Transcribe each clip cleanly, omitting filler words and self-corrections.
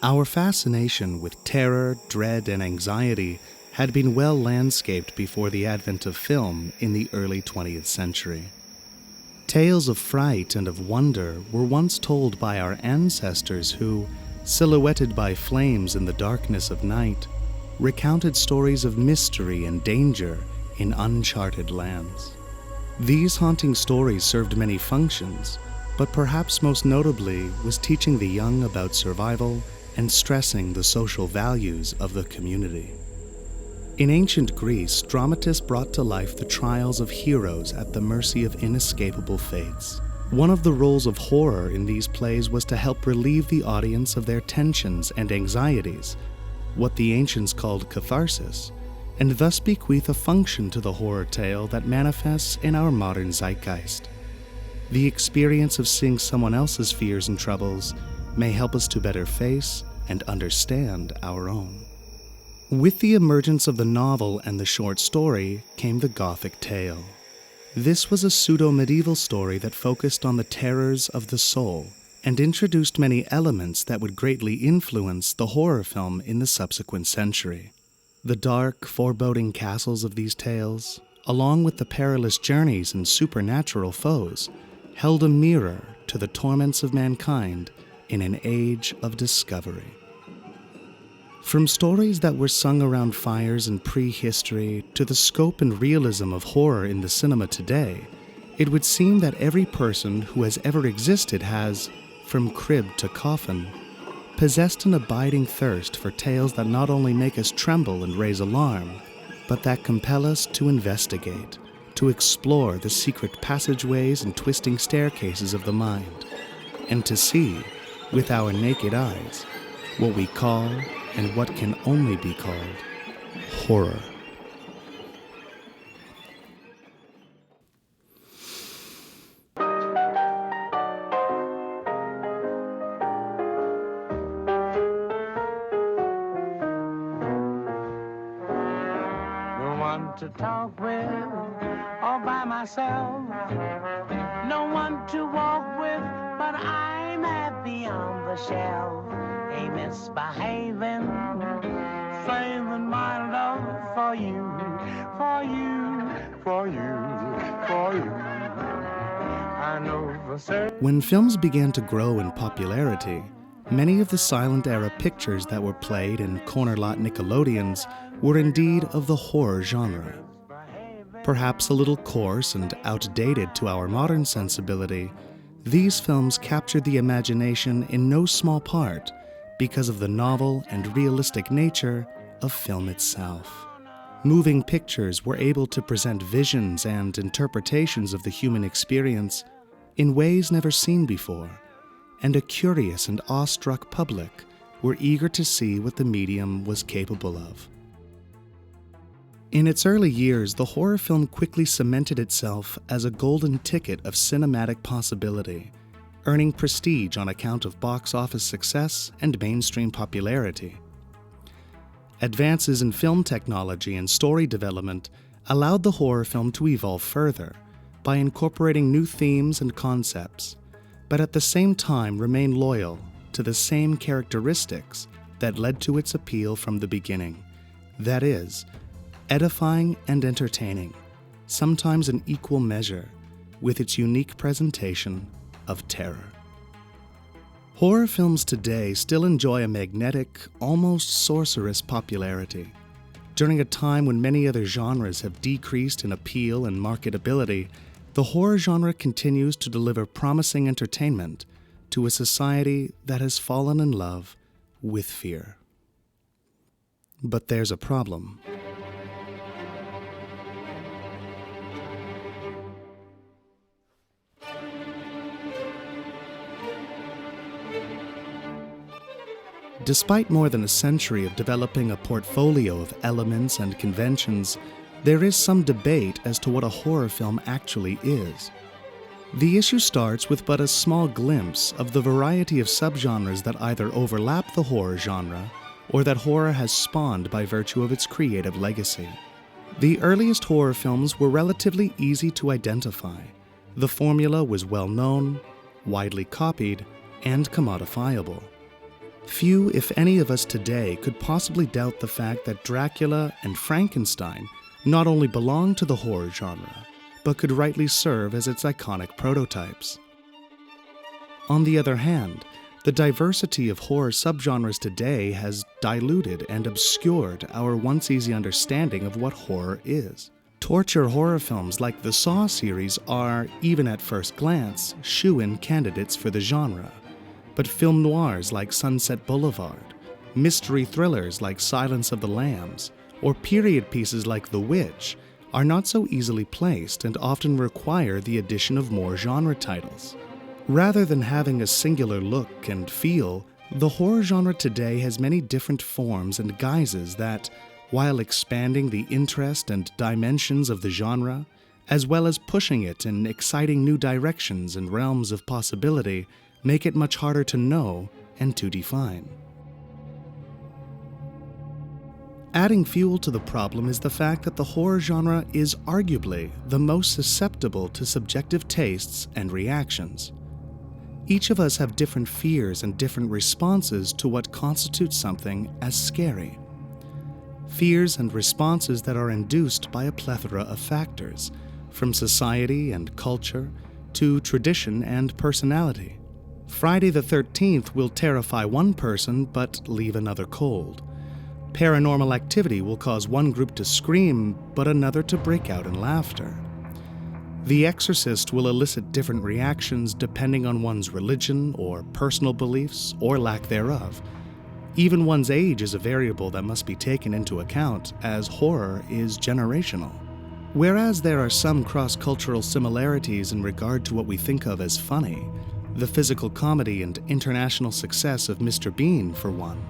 Our fascination with terror, dread, and anxiety had been well landscaped before the advent of film in the early 20th century. Tales of fright and of wonder were once told by our ancestors who, silhouetted by flames in the darkness of night, recounted stories of mystery and danger in uncharted lands. These haunting stories served many functions, but perhaps most notably was teaching the young about survival and stressing the social values of the community. In ancient Greece, dramatists brought to life the trials of heroes at the mercy of inescapable fates. One of the roles of horror in these plays was to help relieve the audience of their tensions and anxieties, what the ancients called catharsis, and thus bequeath a function to the horror tale that manifests in our modern zeitgeist. The experience of seeing someone else's fears and troubles may help us to better face and understand our own. With the emergence of the novel and the short story came the Gothic tale. This was a pseudo-medieval story that focused on the terrors of the soul and introduced many elements that would greatly influence the horror film in the subsequent century. The dark, foreboding castles of these tales, along with the perilous journeys and supernatural foes, held a mirror to the torments of mankind in an age of discovery. From stories that were sung around fires in prehistory to the scope and realism of horror in the cinema today, it would seem that every person who has ever existed has, from crib to coffin, possessed an abiding thirst for tales that not only make us tremble and raise alarm, but that compel us to investigate, to explore the secret passageways and twisting staircases of the mind, and to see, with our naked eyes, what we call and what can only be called horror. No one to talk with, all by myself. No one to walk with, but I'm happy on the shelf. Ain't misbehaving, saving my love for you, for you, for you, for you. I know for certain. When films began to grow in popularity, many of the silent era pictures that were played in corner lot Nickelodeons were indeed of the horror genre. Perhaps a little coarse and outdated to our modern sensibility, these films captured the imagination in no small part because of the novel and realistic nature of film itself. Moving pictures were able to present visions and interpretations of the human experience in ways never seen before, and a curious and awestruck public were eager to see what the medium was capable of. In its early years, the horror film quickly cemented itself as a golden ticket of cinematic possibility, earning prestige on account of box office success and mainstream popularity. Advances in film technology and story development allowed the horror film to evolve further by incorporating new themes and concepts, but at the same time remain loyal to the same characteristics that led to its appeal from the beginning. That is, edifying and entertaining, sometimes in equal measure, with its unique presentation of terror. Horror films today still enjoy a magnetic, almost sorcerous popularity. During a time when many other genres have decreased in appeal and marketability, the horror genre continues to deliver promising entertainment to a society that has fallen in love with fear. But there's a problem. Despite more than a century of developing a portfolio of elements and conventions, there is some debate as to what a horror film actually is. The issue starts with but a small glimpse of the variety of subgenres that either overlap the horror genre or that horror has spawned by virtue of its creative legacy. The earliest horror films were relatively easy to identify. The formula was well known, widely copied, and commodifiable. Few, if any of us today, could possibly doubt the fact that Dracula and Frankenstein not only belong to the horror genre, but could rightly serve as its iconic prototypes. On the other hand, the diversity of horror subgenres today has diluted and obscured our once easy understanding of what horror is. Torture horror films like the Saw series are, even at first glance, shoo-in candidates for the genre. But film noirs like Sunset Boulevard, mystery thrillers like Silence of the Lambs, or period pieces like The Witch are not so easily placed and often require the addition of more genre titles. Rather than having a singular look and feel, the horror genre today has many different forms and guises that, while expanding the interest and dimensions of the genre, as well as pushing it in exciting new directions and realms of possibility, make it much harder to know and to define. Adding fuel to the problem is the fact that the horror genre is arguably the most susceptible to subjective tastes and reactions. Each of us have different fears and different responses to what constitutes something as scary. Fears and responses that are induced by a plethora of factors, from society and culture to tradition and personality. Friday the 13th will terrify one person but leave another cold. Paranormal activity will cause one group to scream but another to break out in laughter. The Exorcist will elicit different reactions depending on one's religion or personal beliefs or lack thereof. Even one's age is a variable that must be taken into account, as horror is generational. Whereas there are some cross-cultural similarities in regard to what we think of as funny, the physical comedy and international success of Mr. Bean, for one,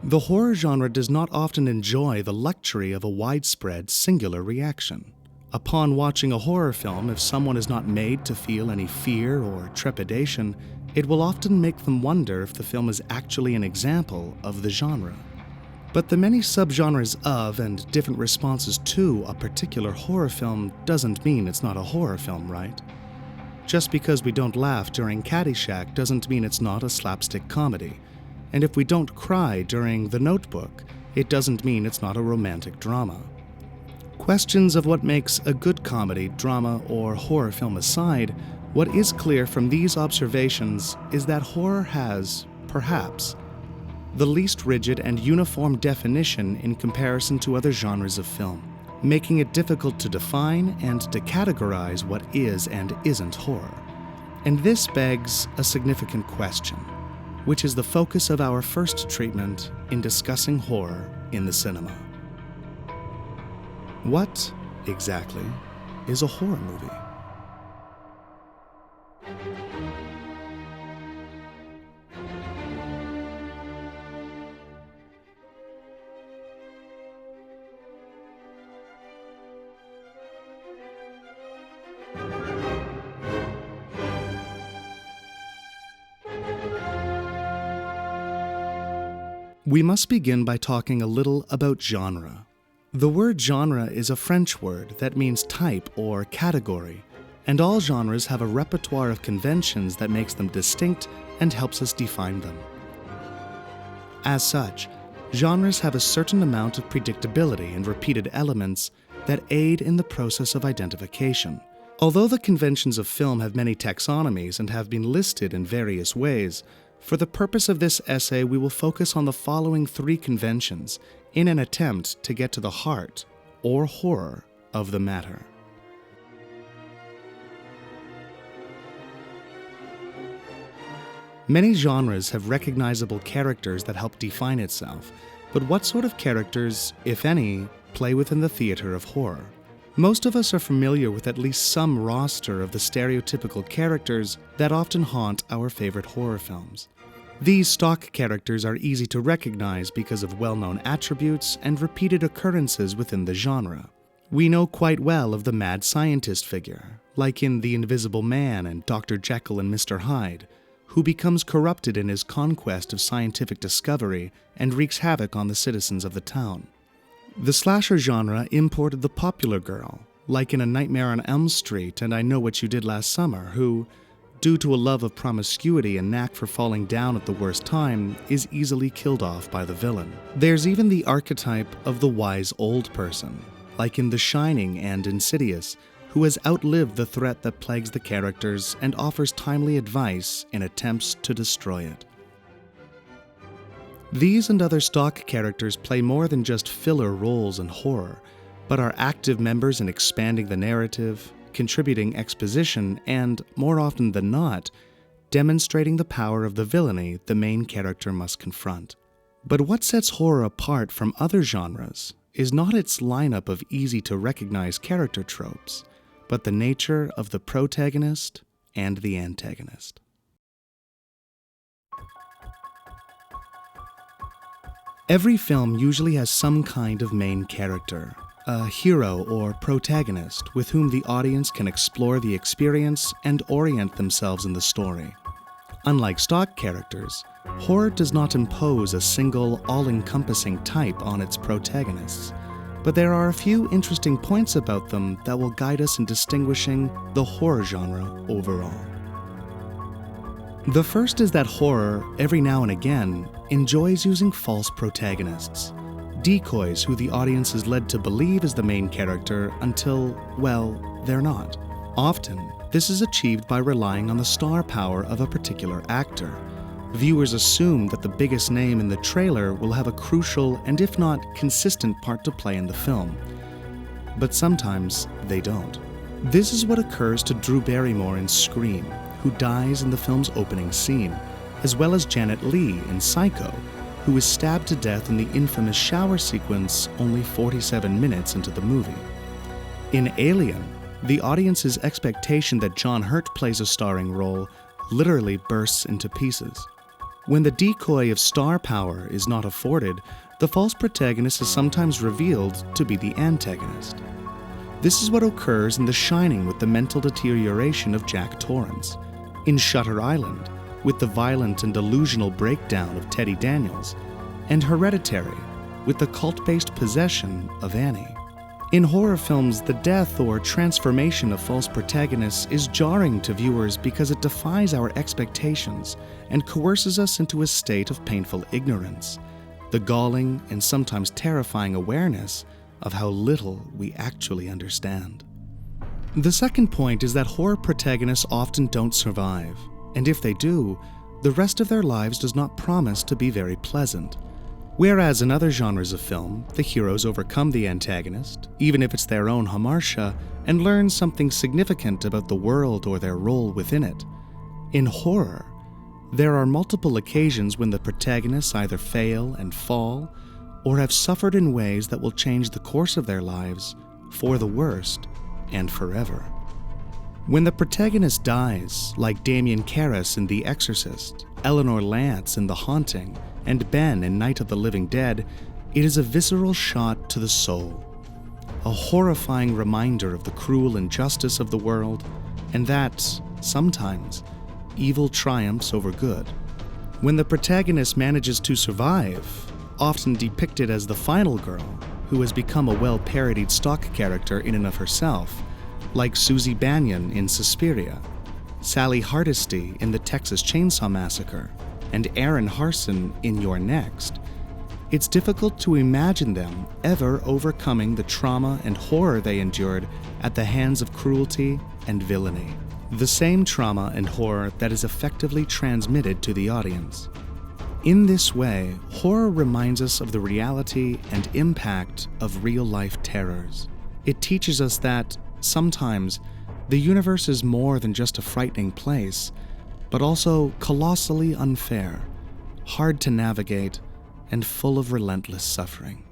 the horror genre does not often enjoy the luxury of a widespread singular reaction. Upon watching a horror film, if someone is not made to feel any fear or trepidation, it will often make them wonder if the film is actually an example of the genre. But the many subgenres of and different responses to a particular horror film doesn't mean it's not a horror film, right? Just because we don't laugh during Caddyshack doesn't mean it's not a slapstick comedy. And if we don't cry during The Notebook, it doesn't mean it's not a romantic drama. Questions of what makes a good comedy, drama, or horror film aside, what is clear from these observations is that horror has, perhaps, the least rigid and uniform definition in comparison to other genres of film, making it difficult to define and to categorize what is and isn't horror. And this begs a significant question, which is the focus of our first treatment in discussing horror in the cinema. What, exactly, is a horror movie? We must begin by talking a little about genre. The word genre is a French word that means type or category, and all genres have a repertoire of conventions that makes them distinct and helps us define them. As such, genres have a certain amount of predictability and repeated elements that aid in the process of identification. Although the conventions of film have many taxonomies and have been listed in various ways, for the purpose of this essay we will focus on the following three conventions in an attempt to get to the heart, or horror, of the matter. Many genres have recognizable characters that help define itself, but what sort of characters, if any, play within the theater of horror? Most of us are familiar with at least some roster of the stereotypical characters that often haunt our favorite horror films. These stock characters are easy to recognize because of well-known attributes and repeated occurrences within the genre. We know quite well of the mad scientist figure, like in The Invisible Man and Dr. Jekyll and Mr. Hyde, who becomes corrupted in his conquest of scientific discovery and wreaks havoc on the citizens of the town. The slasher genre imported the popular girl, like in A Nightmare on Elm Street and I Know What You Did Last Summer, who, due to a love of promiscuity and knack for falling down at the worst time, is easily killed off by the villain. There's even the archetype of the wise old person, like in The Shining and Insidious, who has outlived the threat that plagues the characters and offers timely advice in attempts to destroy it. These and other stock characters play more than just filler roles in horror, but are active members in expanding the narrative, contributing exposition, and, more often than not, demonstrating the power of the villainy the main character must confront. But what sets horror apart from other genres is not its lineup of easy-to-recognize character tropes, but the nature of the protagonist and the antagonist. Every film usually has some kind of main character, a hero or protagonist with whom the audience can explore the experience and orient themselves in the story. Unlike stock characters, horror does not impose a single, all-encompassing type on its protagonists, but there are a few interesting points about them that will guide us in distinguishing the horror genre overall. The first is that horror, every now and again, enjoys using false protagonists, decoys who the audience is led to believe is the main character until, well, they're not. Often, this is achieved by relying on the star power of a particular actor. Viewers assume that the biggest name in the trailer will have a crucial and if not consistent part to play in the film. But sometimes they don't. This is what occurs to Drew Barrymore in Scream, who dies in the film's opening scene, as well as Janet Leigh in Psycho, who is stabbed to death in the infamous shower sequence only 47 minutes into the movie. In Alien, the audience's expectation that John Hurt plays a starring role literally bursts into pieces. When the decoy of star power is not afforded, the false protagonist is sometimes revealed to be the antagonist. This is what occurs in The Shining with the mental deterioration of Jack Torrance, in Shutter Island with the violent and delusional breakdown of Teddy Daniels, and Hereditary with the cult-based possession of Annie. In horror films, the death or transformation of false protagonists is jarring to viewers because it defies our expectations and coerces us into a state of painful ignorance, the galling and sometimes terrifying awareness of how little we actually understand. The second point is that horror protagonists often don't survive, and if they do, the rest of their lives does not promise to be very pleasant. Whereas in other genres of film, the heroes overcome the antagonist, even if it's their own hamartia, and learn something significant about the world or their role within it. In horror, there are multiple occasions when the protagonists either fail and fall, or have suffered in ways that will change the course of their lives for the worst and forever. When the protagonist dies, like Damien Karras in The Exorcist, Eleanor Lance in The Haunting, and Ben in Night of the Living Dead, it is a visceral shot to the soul, a horrifying reminder of the cruel injustice of the world, and that, sometimes, evil triumphs over good. When the protagonist manages to survive, often depicted as the final girl, who has become a well-parodied stock character in and of herself, like Susie Bannion in Suspiria, Sally Hardesty in The Texas Chainsaw Massacre, and Aaron Harson in You're Next, it's difficult to imagine them ever overcoming the trauma and horror they endured at the hands of cruelty and villainy. The same trauma and horror that is effectively transmitted to the audience. In this way, horror reminds us of the reality and impact of real-life terrors. It teaches us that, sometimes, the universe is more than just a frightening place, but also colossally unfair, hard to navigate, and full of relentless suffering.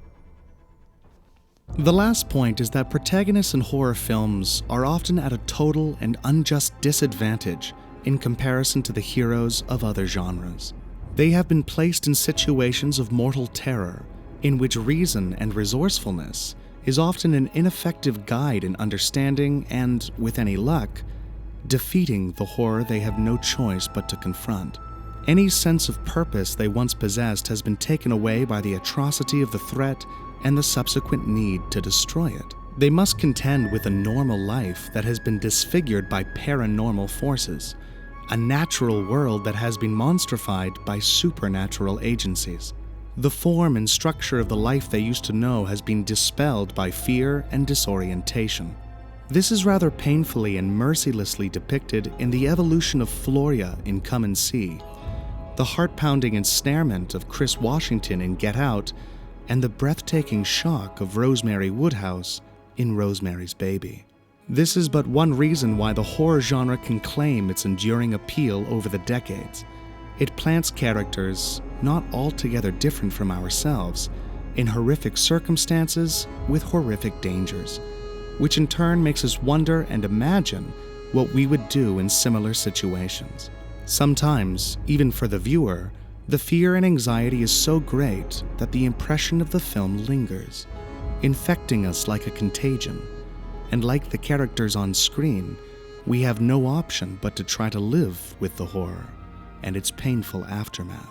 The last point is that protagonists in horror films are often at a total and unjust disadvantage in comparison to the heroes of other genres. They have been placed in situations of mortal terror, in which reason and resourcefulness is often an ineffective guide in understanding and, with any luck, defeating the horror they have no choice but to confront. Any sense of purpose they once possessed has been taken away by the atrocity of the threat and the subsequent need to destroy it. They must contend with a normal life that has been disfigured by paranormal forces, a natural world that has been monstrified by supernatural agencies. The form and structure of the life they used to know has been dispelled by fear and disorientation. This is rather painfully and mercilessly depicted in the evolution of Floria in Come and See, the heart-pounding ensnarement of Chris Washington in Get Out, and the breathtaking shock of Rosemary Woodhouse in Rosemary's Baby. This is but one reason why the horror genre can claim its enduring appeal over the decades. It plants characters, not altogether different from ourselves, in horrific circumstances with horrific dangers, which in turn makes us wonder and imagine what we would do in similar situations. Sometimes, even for the viewer, the fear and anxiety is so great that the impression of the film lingers, infecting us like a contagion. And like the characters on screen, we have no option but to try to live with the horror and its painful aftermath.